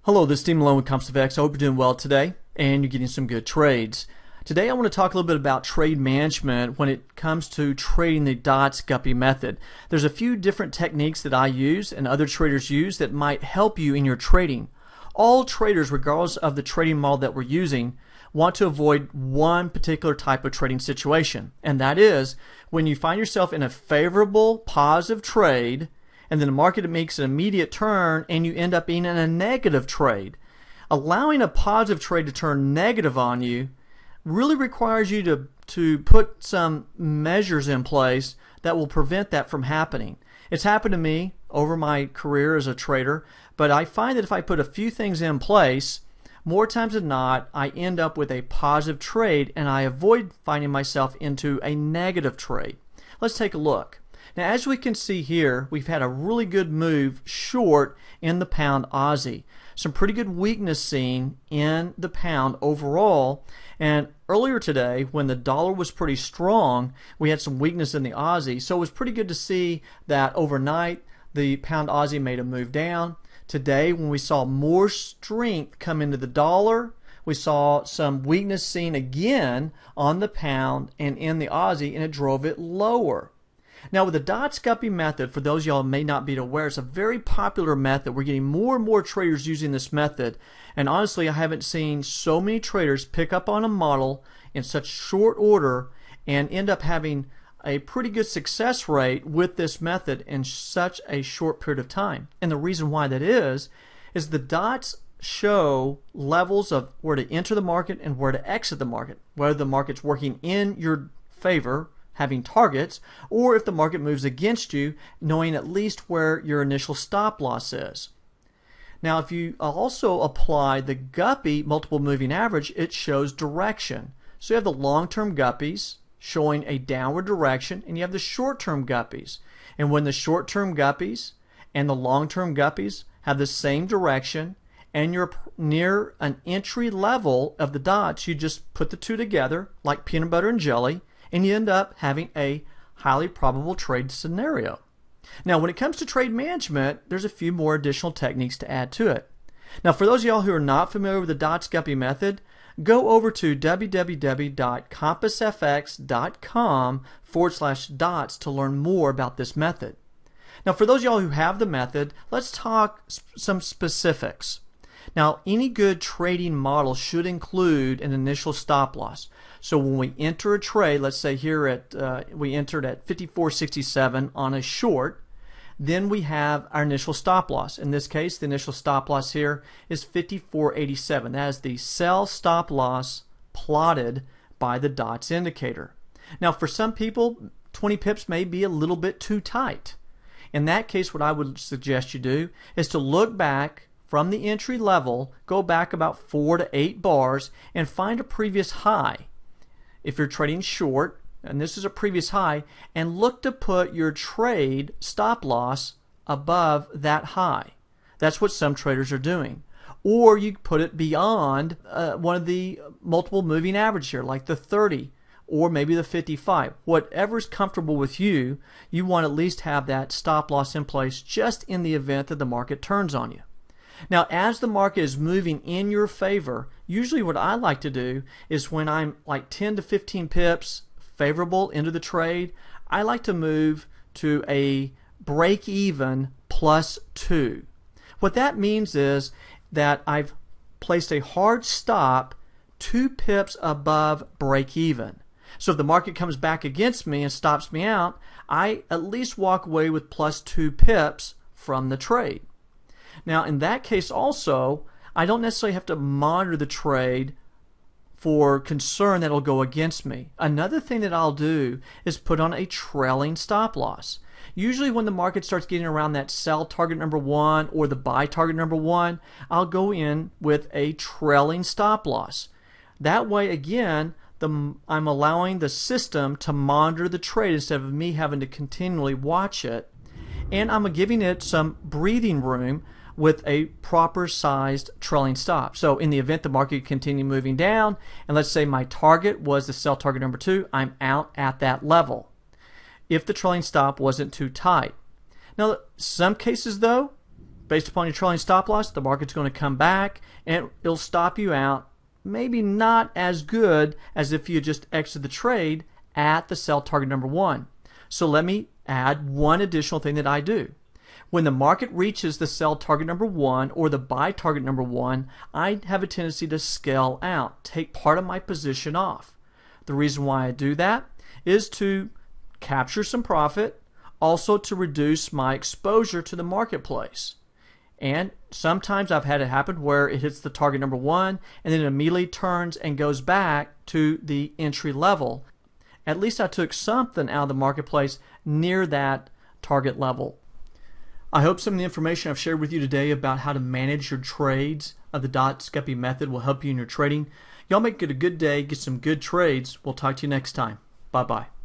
Hello, this is Steve Malone with CompuSFX. I hope you're doing well today and you're getting some good trades. Today I want to talk a little bit about trade management when it comes to trading the dots Guppy method. There's a few different techniques that I use and other traders use that might help you in your trading. All traders, regardless of the trading model that we're using, want to avoid one particular type of trading situation, and that is when you find yourself in a favorable positive trade and then the market makes an immediate turn and you end up being in a negative trade. Allowing a positive trade to turn negative on you really requires you to put some measures in place that will prevent that from happening. It's happened to me over my career as a trader, but I find that if I put a few things in place, more times than not, I end up with a positive trade and I avoid finding myself into a negative trade. Let's take a look. Now, as we can see here, we've had a really good move short in the pound Aussie. Some pretty good weakness seen in the pound overall. And earlier today, when the dollar was pretty strong, we had some weakness in the Aussie. So it was pretty good to see that overnight the pound Aussie made a move down. Today, when we saw more strength come into the dollar, we saw some weakness seen again on the pound and in the Aussie, and it drove it lower. Now, with the dots Guppy method, for those of y'all who may not be aware, it's a very popular method. We're getting more and more traders using this method. And honestly, I haven't seen so many traders pick up on a model in such short order and end up having a pretty good success rate with this method in such a short period of time. And the reason why that is the dots show levels of where to enter the market and where to exit the market, whether the market's working in your favor, having targets, or if the market moves against you, knowing at least where your initial stop loss is. Now, if you also apply the Guppy multiple moving average, it shows direction. So you have the long-term Guppies showing a downward direction, and you have the short-term Guppies. And when the short-term Guppies and the long-term Guppies have the same direction, and you're near an entry level of the dots, you just put the two together like peanut butter and jelly, and you end up having a highly probable trade scenario. Now, when it comes to trade management, there's a few more additional techniques to add to it. Now, for those of y'all who are not familiar with the dots Guppy method, go over to www.compassfx.com/dots to learn more about this method. Now, for those of y'all who have the method, let's talk some specifics. Now, any good trading model should include an initial stop loss. So when we enter a trade, let's say here we entered at 54.67 on a short, then we have our initial stop loss. In this case, the initial stop loss here is 54.87. That is the sell stop loss plotted by the dots indicator. Now, for some people, 20 pips may be a little bit too tight. In that case, what I would suggest you do is to look back from the entry level, go back about 4 to 8 bars, and find a previous high. If you're trading short, and this is a previous high, and look to put your trade stop loss above that high. That's what some traders are doing. Or you put it beyond one of the multiple moving average here, like the 30 or maybe the 55. Whatever's comfortable with you, you want to at least have that stop loss in place just in the event that the market turns on you. Now, as the market is moving in your favor, usually what I like to do is when I'm like 10 to 15 pips favorable into the trade, I like to move to a break even +2. What that means is that I've placed a hard stop 2 pips above break even. So if the market comes back against me and stops me out, I at least walk away with +2 pips from the trade. Now, in that case also, I don't necessarily have to monitor the trade for concern that it'll go against me. Another thing that I'll do is put on a trailing stop loss. Usually when the market starts getting around that sell target number 1 or the buy target number 1, I'll go in with a trailing stop loss. That way, again, I'm allowing the system to monitor the trade instead of me having to continually watch it. And I'm giving it some breathing room with a proper sized trailing stop. So in the event the market continue moving down, and let's say my target was the sell target number 2, I'm out at that level if the trailing stop wasn't too tight. Now, some cases though, based upon your trailing stop loss, the market's going to come back and it'll stop you out. Maybe not as good as if you just exit the trade at the sell target number 1. So let me add one additional thing that I do. When the market reaches the sell target number 1 or the buy target number 1, I have a tendency to scale out, take part of my position off. The reason why I do that is to capture some profit, also to reduce my exposure to the marketplace. And sometimes I've had it happen where it hits the target number 1 and then it immediately turns and goes back to the entry level. At least I took something out of the marketplace near that target level. I hope some of the information I've shared with you today about how to manage your trades of the Guppy method will help you in your trading. Y'all make it a good day, get some good trades. We'll talk to you next time. Bye-bye.